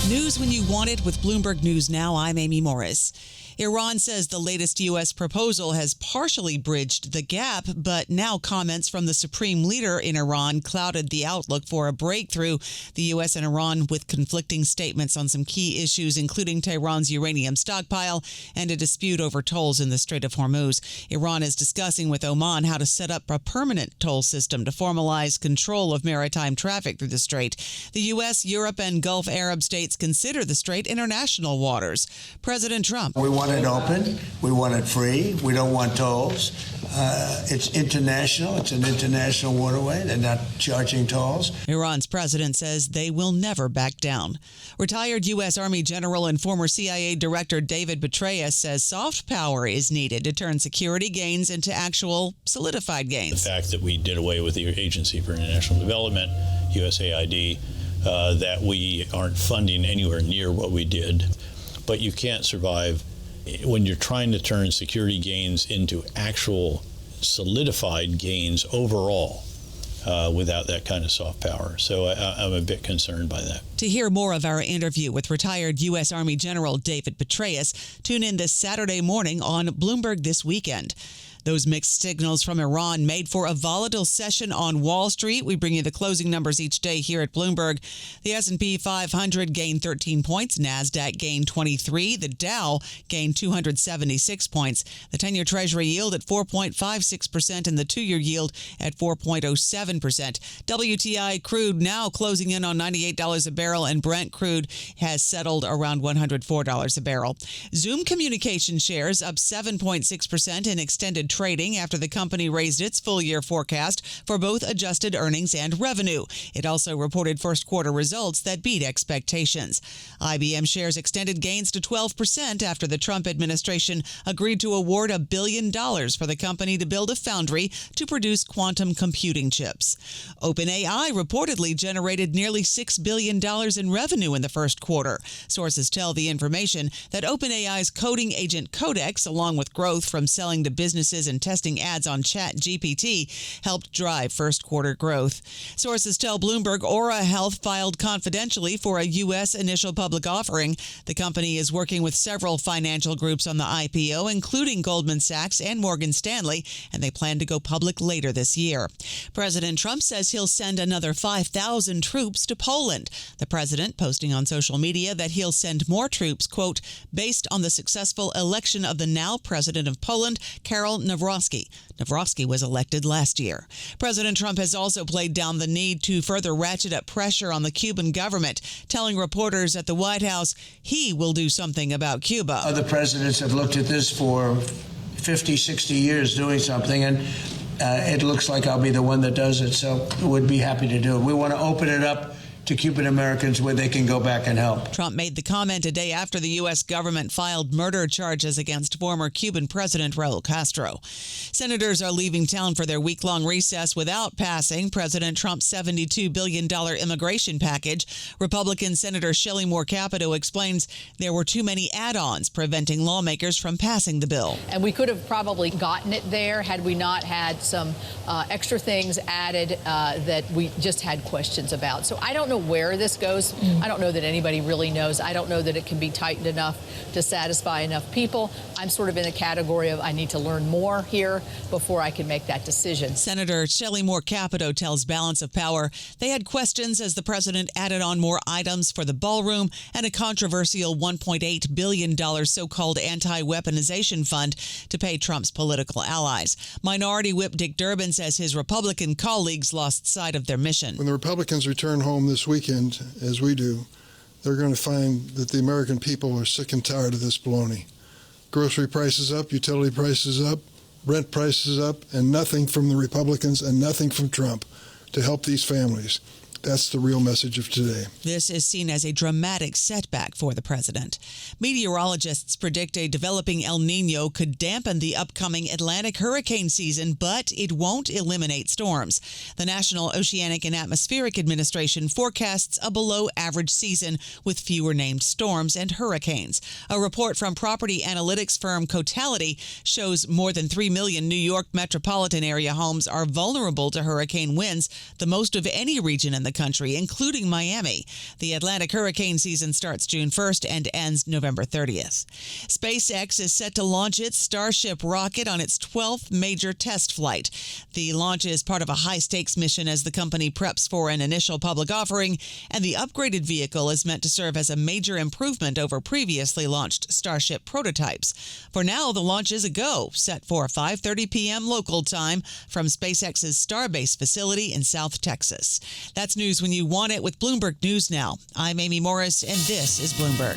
News when you want it with Bloomberg News Now. I'm Amy Morris. Iran says the latest U.S. proposal has partially bridged the gap, but now comments from the supreme leader in Iran clouded the outlook for a breakthrough. The U.S. and Iran with conflicting statements on some key issues, including Tehran's uranium stockpile and a dispute over tolls in the Strait of Hormuz. Iran is discussing with Oman how to set up a permanent toll system to formalize control of maritime traffic through the strait. The U.S., Europe, and Gulf Arab states consider the strait international waters. President Trump. We want it open. We want it free. We don't want tolls. It's international. It's an international waterway. They're not charging tolls. Iran's president says they will never back down. Retired U.S. Army General and former CIA Director David Petraeus says soft power is needed to turn security gains into actual solidified gains. The fact that we did away with the Agency for International Development, USAID, that we aren't funding anywhere near what we did. But you can't survive when you're trying to turn security gains into actual solidified gains overall without that kind of soft power. So I'm a bit concerned by that. To hear more of our interview with retired U.S. Army General David Petraeus, tune in this Saturday morning on Bloomberg This Weekend. Those mixed signals from Iran made for a volatile session on Wall Street. We bring you the closing numbers each day here at Bloomberg. The S&P 500 gained 13 points. NASDAQ gained 23. The Dow gained 276 points. The 10-year Treasury yield at 4.56% and the 2-year yield at 4.07%. WTI crude now closing in on $98 a barrel, and Brent crude has settled around $104 a barrel. Zoom Communication shares up 7.6% in extended trading after the company raised its full-year forecast for both adjusted earnings and revenue. It also reported first-quarter results that beat expectations. IBM shares extended gains to 12% after the Trump administration agreed to award $1 billion for the company to build a foundry to produce quantum computing chips. OpenAI reportedly generated nearly $6 billion in revenue in the first quarter. Sources tell the information that OpenAI's coding agent Codex, along with growth from selling to businesses and testing ads on ChatGPT, helped drive first-quarter growth. Sources tell Bloomberg Oura Health filed confidentially for a U.S. initial public offering. The company is working with several financial groups on the IPO, including Goldman Sachs and Morgan Stanley, and they plan to go public later this year. President Trump says he'll send another 5,000 troops to Poland. The president posting on social media that he'll send more troops, quote, based on the successful election of the now president of Poland, Karol Nawrocki. Nawrocki was elected last year. President Trump has also played down the need to further ratchet up pressure on the Cuban government, telling reporters at the White House he will do something about Cuba. Other presidents have looked at this for 50, 60 years doing something, and it looks like I'll be the one that does it, so we'd be happy to do it. We want to open it up to Cuban Americans where they can go back and help. Trump made the comment a day after the U.S. government filed murder charges against former Cuban President Raul Castro. Senators are leaving town for their week-long recess without passing President Trump's $72 billion immigration package. Republican Senator Shelley Moore Capito explains there were too many add-ons preventing lawmakers from passing the bill. And we could have probably gotten it there had we not had some extra things added that we just had questions about. So I don't know where this goes. I don't know that anybody really knows. I don't know that it can be tightened enough to satisfy enough people. I'm sort of in the category of I need to learn more here before I can make that decision. Senator Shelley Moore Capito tells Balance of Power they had questions as the president added on more items for the ballroom and a controversial $1.8 billion so-called anti-weaponization fund to pay Trump's political allies. Minority Whip Dick Durbin says his Republican colleagues lost sight of their mission. When the Republicans return home this weekend, as we do, they're going to find that the American people are sick and tired of this baloney. Grocery prices up, utility prices up, rent prices up, and nothing from the Republicans and nothing from Trump to help these families. That's the real message of today. This is seen as a dramatic setback for the president. Meteorologists predict a developing El Nino could dampen the upcoming Atlantic hurricane season, but it won't eliminate storms. The National Oceanic and Atmospheric Administration forecasts a below-average season with fewer named storms and hurricanes. A report from property analytics firm Cotality shows more than 3 million New York metropolitan area homes are vulnerable to hurricane winds, the most of any region in the country, including Miami. The Atlantic hurricane season starts June 1st and ends November 30th. SpaceX is set to launch its Starship rocket on its 12th major test flight. The launch is part of a high-stakes mission as the company preps for an initial public offering, and the upgraded vehicle is meant to serve as a major improvement over previously launched Starship prototypes. For now, the launch is a go, set for 5:30 p.m. local time from SpaceX's Starbase facility in South Texas. That's news when you want it with Bloomberg News Now. I'm Amy Morris, and this is Bloomberg.